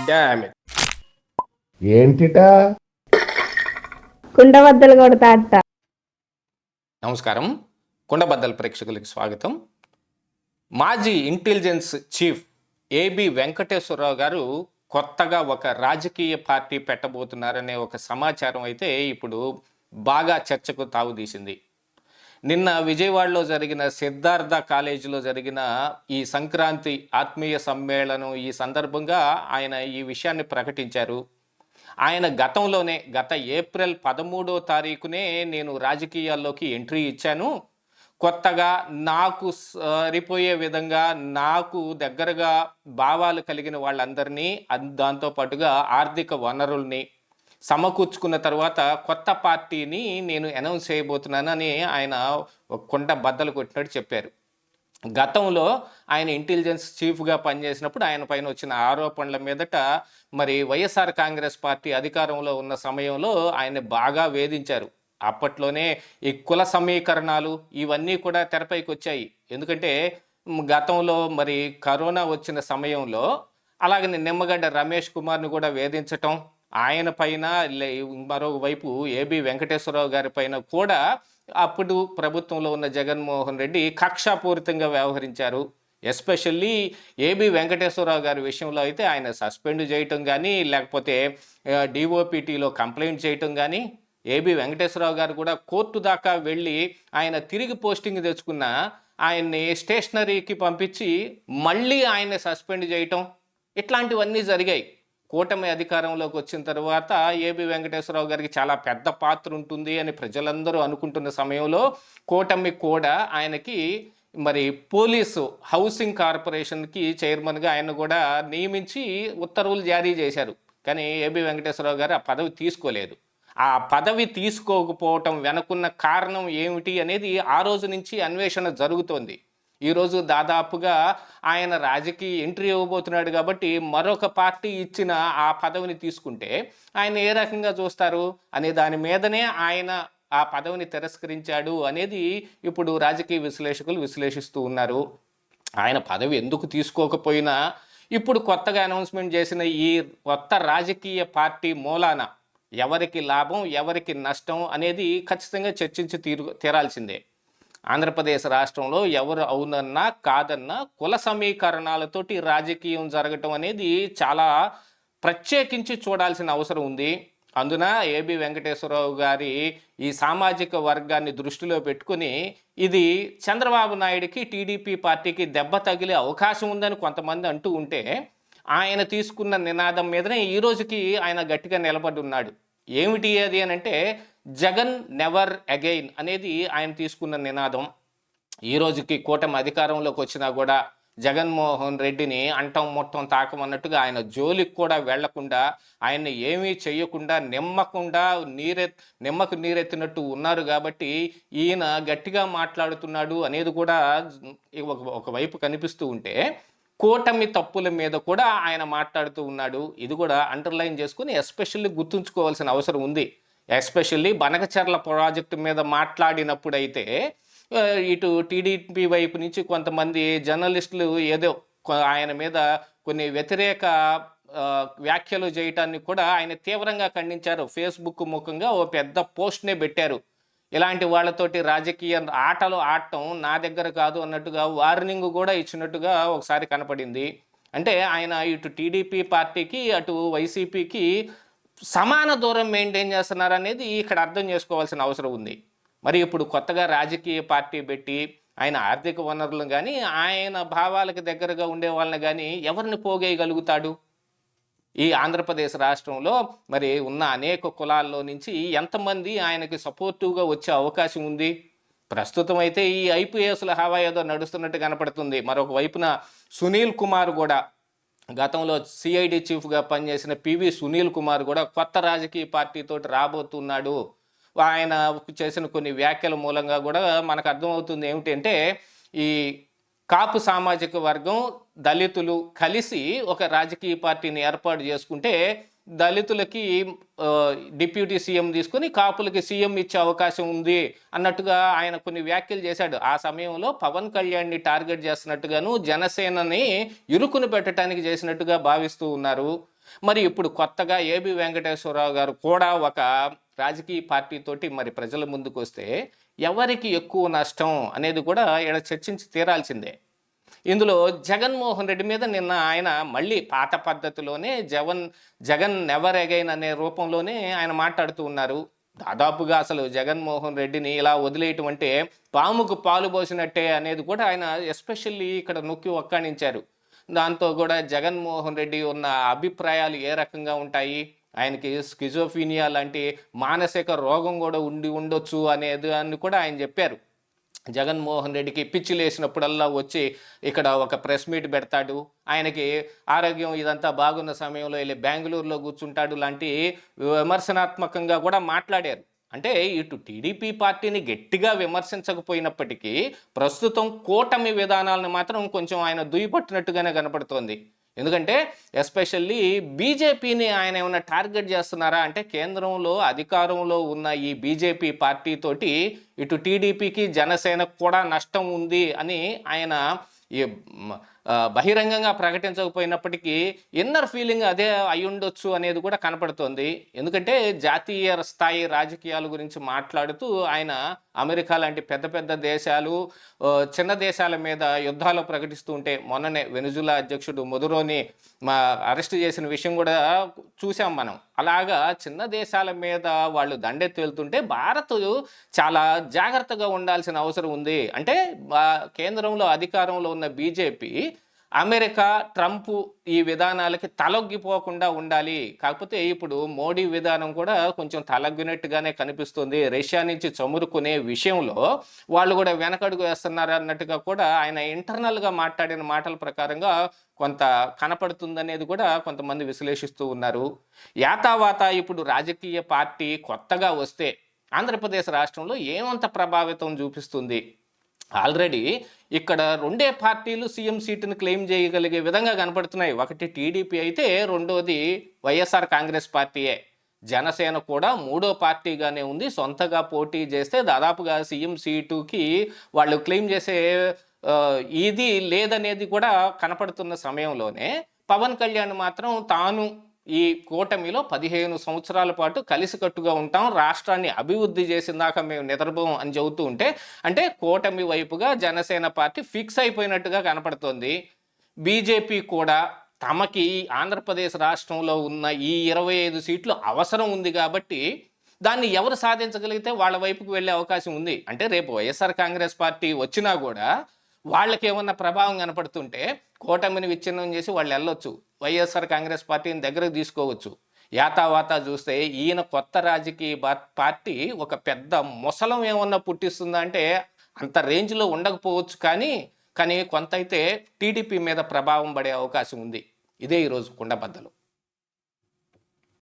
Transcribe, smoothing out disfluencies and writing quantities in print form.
Damn it. ఏంటిటా కుండబద్దలు కొడతా అట్ట. నమస్కారం, కుండబద్దల ప్రేక్షకులకి స్వాగతం. మాజీ ఇంటెలిజెన్స్ చీఫ్ ఏబి వెంకటేశ్వరరావు గారు కొత్తగా ఒక రాజకీయ పార్టీ పెట్టబోతున్నారనే ఒక సమాచారం అయితే ఇప్పుడు బాగా చర్చకు తావుతీసింది. నిన్న విజయవాడలో జరిగిన సిద్ధార్థ కాలేజీలో జరిగిన ఈ సంక్రాంతి ఆత్మీయ సమ్మేళనం ఈ సందర్భంగా ఆయన ఈ విషయాన్ని ప్రకటించారు. ఆయన గత ఏప్రిల్ 13వ తారీఖునే నేను రాజకీయాల్లోకి ఎంట్రీ ఇచ్చాను. కొత్తగా నాకు సరిపోయే విధంగా నాకు దగ్గరగా భావాలు కలిగిన వాళ్ళందరినీ దాంతోపాటుగా ఆర్థిక వనరుల్ని సమకూర్చుకున్న తర్వాత కొత్త పార్టీని నేను అనౌన్స్ చేయబోతున్నానని ఆయన కుండ బద్దలు కొట్టినట్టు చెప్పారు. గతంలో ఆయన ఇంటెలిజెన్స్ చీఫ్గా పనిచేసినప్పుడు ఆయన పైన వచ్చిన ఆరోపణల మీదట మరి వైఎస్ఆర్ కాంగ్రెస్ పార్టీ అధికారంలో ఉన్న సమయంలో ఆయన బాగా వేధించారు. అప్పట్లోనే ఈ కుల సమీకరణాలు ఇవన్నీ కూడా తెరపైకి వచ్చాయి. ఎందుకంటే గతంలో మరి కరోనా వచ్చిన సమయంలో అలాగని నిమ్మగడ్డ రమేష్ కుమార్ని కూడా వేధించటం, ఆయన పైన మరోవైపు ఏబి వెంకటేశ్వరరావు గారి పైన కూడా అప్పుడు ప్రభుత్వంలో ఉన్న జగన్మోహన్ రెడ్డి కక్షాపూరితంగా వ్యవహరించారు. ఎస్పెషల్లీ ఏబి వెంకటేశ్వరరావు గారి విషయంలో అయితే ఆయన సస్పెండ్ చేయటం కానీ లేకపోతే డిఓపిటీలో కంప్లైంట్ చేయటం కానీ, ఏబి వెంకటేశ్వరరావు గారు కూడా కోర్టు దాకా వెళ్ళి ఆయన తిరిగి పోస్టింగ్ తెచ్చుకున్న ఆయన్ని స్టేషనరీకి పంపించి మళ్ళీ ఆయన్ని సస్పెండ్ చేయటం, ఇట్లాంటివన్నీ జరిగాయి. కూటమి అధికారంలోకి వచ్చిన తర్వాత ఏబి వెంకటేశ్వరరావు గారికి చాలా పెద్ద పాత్ర ఉంటుంది అని ప్రజలందరూ అనుకుంటున్న సమయంలో కూటమి కూడా ఆయనకి మరి పోలీసు హౌసింగ్ కార్పొరేషన్కి చైర్మన్గా ఆయన కూడా నియమించి ఉత్తర్వులు జారీ చేశారు. కానీ ఏబి వెంకటేశ్వరరావు గారు ఆ పదవి తీసుకోలేదు. ఆ పదవి తీసుకోకపోవటం వెనుకున్న కారణం ఏమిటి అనేది ఆ రోజు నుంచి అన్వేషణ జరుగుతోంది. ఈరోజు దాదాపుగా ఆయన రాజకీయ ఎంట్రీ ఇవ్వబోతున్నాడు కాబట్టి మరొక పార్టీ ఇచ్చిన ఆ పదవిని తీసుకుంటే ఆయన ఏ రకంగా చూస్తారు అనే దాని మీదనే ఆయన ఆ పదవిని తిరస్కరించాడు అనేది ఇప్పుడు రాజకీయ విశ్లేషకులు విశ్లేషిస్తూ ఉన్నారు. ఆయన పదవి ఎందుకు తీసుకోకపోయినా ఇప్పుడు కొత్తగా అనౌన్స్మెంట్ చేసిన ఈ కొత్త రాజకీయ పార్టీ మూలాన ఎవరికి లాభం ఎవరికి నష్టం అనేది ఖచ్చితంగా చర్చించి తీరాల్సిందే. ఆంధ్రప్రదేశ్ రాష్ట్రంలో ఎవరు అవునన్నా కాదన్నా కుల సమీకరణాలతోటి రాజకీయం జరగటం అనేది చాలా ప్రత్యేకించి చూడాల్సిన అవసరం ఉంది. అందున ఏబి వెంకటేశ్వరరావు గారి ఈ సామాజిక వర్గాన్ని దృష్టిలో పెట్టుకుని ఇది చంద్రబాబు నాయుడికి టీడీపీ పార్టీకి దెబ్బ తగిలే అవకాశం ఉందని కొంతమంది అంటూ ఉంటే ఆయన తీసుకున్న నినాదం మీదనే ఈ రోజుకి ఆయన గట్టిగా నిలబడి ఉన్నాడు. ఏమిటి అది అని అంటే జగన్ నెవర్ అగైన్ అనేది ఆయన తీసుకున్న నినాదం. ఈ రోజుకి కూటమి అధికారంలోకి వచ్చినా కూడా జగన్మోహన్ రెడ్డిని అంటం మొత్తం తాకమన్నట్టుగా ఆయన జోలికి కూడా వెళ్లకుండా ఆయన్ని ఏమీ చేయకుండా నిమ్మకు నీరెత్తినట్టు ఉన్నారు. కాబట్టి ఈయన గట్టిగా మాట్లాడుతున్నాడు అనేది కూడా ఒకవైపు కనిపిస్తూ ఉంటే కూటమి తప్పుల మీద కూడా ఆయన మాట్లాడుతూ ఉన్నాడు. ఇది కూడా అండర్లైన్ చేసుకుని ఎస్పెషల్లీ గుర్తుంచుకోవాల్సిన అవసరం ఉంది. ఎస్పెషల్లీ బనకచర్ల ప్రాజెక్టు మీద మాట్లాడినప్పుడైతే ఇటు టీడీపీ వైపు నుంచి కొంతమంది జర్నలిస్టులు ఏదో ఆయన మీద కొన్ని వ్యతిరేక వ్యాఖ్యలు చేయటాన్ని కూడా ఆయన తీవ్రంగా ఖండించారు. ఫేస్బుక్ ముఖంగా ఓ పెద్ద పోస్ట్నే పెట్టారు. ఇలాంటి వాళ్ళతోటి రాజకీయ ఆటలు ఆడటం నా దగ్గర కాదు అన్నట్టుగా వార్నింగ్ కూడా ఇచ్చినట్టుగా ఒకసారి కనపడింది. అంటే ఆయన ఇటు టీడీపీ పార్టీకి అటు వైసీపీకి సమాన దూరం మెయింటైన్ చేస్తున్నారు అనేది ఇక్కడ అర్థం చేసుకోవాల్సిన అవసరం ఉంది. మరి ఇప్పుడు కొత్తగా రాజకీయ పార్టీ పెట్టి ఆయన ఆర్థిక వనరులను కానీ ఆయన భావాలకు దగ్గరగా ఉండే వాళ్ళని కానీ ఎవరిని పోగేయగలుగుతాడు? ఈ ఆంధ్రప్రదేశ్ రాష్ట్రంలో మరి ఉన్న అనేక కులాల్లో నుంచి ఎంతమంది ఆయనకి సపోర్టివ్గా వచ్చే అవకాశం ఉంది? ప్రస్తుతం అయితే ఈ ఐపీఎస్ల హవా ఏదో నడుస్తున్నట్టు కనపడుతుంది. మరొక వైపున సునీల్ కుమార్ కూడా గతంలో సిఐడి చీఫ్గా పనిచేసిన పివి సునీల్ కుమార్ కూడా కొత్త రాజకీయ పార్టీతో రాబోతున్నాడు. ఆయన చేసిన కొన్ని వ్యాఖ్యల మూలంగా కూడా మనకు అర్థమవుతుంది ఏమిటంటే ఈ కాపు సామాజిక వర్గం, దళితులు కలిసి ఒక రాజకీయ పార్టీని ఏర్పాటు చేసుకుంటే దళితులకి డిప్యూటీ సీఎం తీసుకుని కాపులకి సీఎం ఇచ్చే అవకాశం ఉంది అన్నట్టుగా ఆయన కొన్ని వ్యాఖ్యలు చేశాడు. ఆ సమయంలో పవన్ కళ్యాణ్ని టార్గెట్ చేస్తున్నట్టుగాను, జనసేనని ఇరుకును పెట్టడానికి చేసినట్టుగా భావిస్తూ ఉన్నారు. మరి ఇప్పుడు కొత్తగా ఏబి వెంకటేశ్వరరావు గారు కూడా ఒక రాజకీయ పార్టీతోటి మరి ప్రజల ముందుకు వస్తే ఎవరికి ఎక్కువ నష్టం అనేది కూడా ఇక్కడ చర్చించి తీరాల్సిందే. ఇందులో జగన్మోహన్ రెడ్డి మీద నిన్న ఆయన మళ్ళీ పాత పద్ధతిలోనే జగన్ నెవర్ అగైన్ అనే రూపంలోనే ఆయన మాట్లాడుతూ ఉన్నారు. దాదాపుగా అసలు జగన్మోహన్ రెడ్డిని ఇలా వదిలేయటం అంటే పాముకు పాలు పోసినట్టే అనేది కూడా ఆయన ఎస్పెషల్లీ ఇక్కడ నొక్కి ఒక్కాణించారు. దాంతో కూడా జగన్మోహన్ రెడ్డి ఉన్న అభిప్రాయాలు ఏ రకంగా ఉంటాయి, ఆయనకి స్కిజోఫీనియా లాంటి మానసిక రోగం కూడా ఉండొచ్చు అనేది అని కూడా ఆయన చెప్పారు. జగన్మోహన్ రెడ్డికి పిచ్చి లేసినప్పుడల్లా వచ్చి ఇక్కడ ఒక ప్రెస్ మీట్ పెడతాడు, ఆయనకి ఆరోగ్యం ఇదంతా బాగున్న సమయంలో వెళ్ళి బెంగళూరులో కూర్చుంటాడు లాంటి విమర్శనాత్మకంగా కూడా మాట్లాడారు. అంటే ఇటు టీడీపీ పార్టీని గట్టిగా విమర్శించకపోయినప్పటికీ ప్రస్తుతం కూటమి విధానాలను మాత్రం కొంచెం ఆయన దుయ్యపట్టినట్టుగానే కనపడుతోంది. ఎందుకంటే ఎస్పెషల్లీ బీజేపీని ఆయన ఏమైనా టార్గెట్ చేస్తున్నారా అంటే, కేంద్రంలో అధికారంలో ఉన్న ఈ బీజేపీ పార్టీతోటి ఇటు టీడీపీకి జనసేనకు కూడా నష్టం ఉంది అని ఆయన బహిరంగంగా ప్రకటించకపోయినప్పటికీ ఇన్నర్ ఫీలింగ్ అదే అయ్యుండొచ్చు అనేది కూడా కనపడుతోంది. ఎందుకంటే జాతీయ స్థాయి రాజకీయాల గురించి మాట్లాడుతూ ఆయన అమెరికా లాంటి పెద్ద పెద్ద దేశాలు, చిన్న దేశాల మీద యుద్ధాలు ప్రకటిస్తూ ఉంటే, మొన్ననే వెనుజులా అధ్యక్షుడు మొదురోని అరెస్ట్ చేసిన విషయం కూడా చూసాం మనం. అలాగా చిన్న దేశాల మీద వాళ్ళు దండెత్తి వెళ్తుంటే భారత్ చాలా జాగ్రత్తగా ఉండాల్సిన అవసరం ఉంది. అంటే కేంద్రంలో అధికారంలో ఉన్న బీజేపీ అమెరికా, ట్రంప్ ఈ విధానాలకి తలొగ్గిపోకుండా ఉండాలి. కాకపోతే ఇప్పుడు మోడీ విధానం కూడా కొంచెం తలగ్గినట్టుగానే కనిపిస్తుంది. రష్యా నుంచి చమురుకునే విషయంలో వాళ్ళు కూడా వెనకడుగు వేస్తున్నారు అన్నట్టుగా కూడా ఆయన ఇంటర్నల్గా మాట్లాడిన మాటల ప్రకారంగా కొంత కనపడుతుందనేది కూడా కొంతమంది విశ్లేషిస్తూ ఉన్నారు. యాతావాత ఇప్పుడు రాజకీయ పార్టీ కొత్తగా వస్తే ఆంధ్రప్రదేశ్ రాష్ట్రంలో ఏమంత ప్రభావితం చూపిస్తుంది? ఆల్రెడీ ఇక్కడ రెండే పార్టీలు సీఎం సీటును క్లెయిమ్ చేయగలిగే విధంగా కనపడుతున్నాయి. ఒకటి టీడీపీ అయితే రెండోది వైఎస్ఆర్ కాంగ్రెస్ పార్టీయే. జనసేన కూడా మూడో పార్టీగానే ఉంది. సొంతగా పోటీ చేస్తే దాదాపుగా సీఎం సీటుకి వాళ్ళు క్లెయిమ్ చేసే ఇది లేదనేది కూడా కనపడుతున్న సమయంలోనే పవన్ కళ్యాణ్ మాత్రం తాను ఈ కూటమిలో 15 సంవత్సరాల పాటు కలిసికట్టుగా ఉంటాం, రాష్ట్రాన్ని అభివృద్ధి చేసిందాక మేము నిద్రపోం అని చెబుతూ ఉంటే, అంటే కూటమి వైపుగా జనసేన పార్టీ ఫిక్స్ అయిపోయినట్టుగా కనపడుతోంది. బీజేపీ కూడా తమకి ఆంధ్రప్రదేశ్ రాష్ట్రంలో ఉన్న ఈ 25 సీట్లు అవసరం ఉంది కాబట్టి దాన్ని ఎవరు సాధించగలిగితే వాళ్ళ వైపుకు వెళ్ళే అవకాశం ఉంది. అంటే రేపు వైఎస్ఆర్ కాంగ్రెస్ పార్టీ వచ్చినా కూడా వాళ్ళకి ఏమన్నా ప్రభావం కనపడుతుంటే కూటమిని విచ్ఛిన్నం చేసి వాళ్ళు వెళ్ళొచ్చు, వైఎస్ఆర్ కాంగ్రెస్ పార్టీని దగ్గరకు తీసుకోవచ్చు. యాతావాత చూస్తే ఈయన కొత్త రాజకీయ పార్టీ ఒక పెద్ద ముసలం ఏమన్నా పుట్టిస్తుందా అంటే అంత రేంజ్లో ఉండకపోవచ్చు, కానీ కొంత అయితే టీడీపీ మీద ప్రభావం పడే అవకాశం ఉంది. ఇదే ఈరోజు కుండబద్దలు.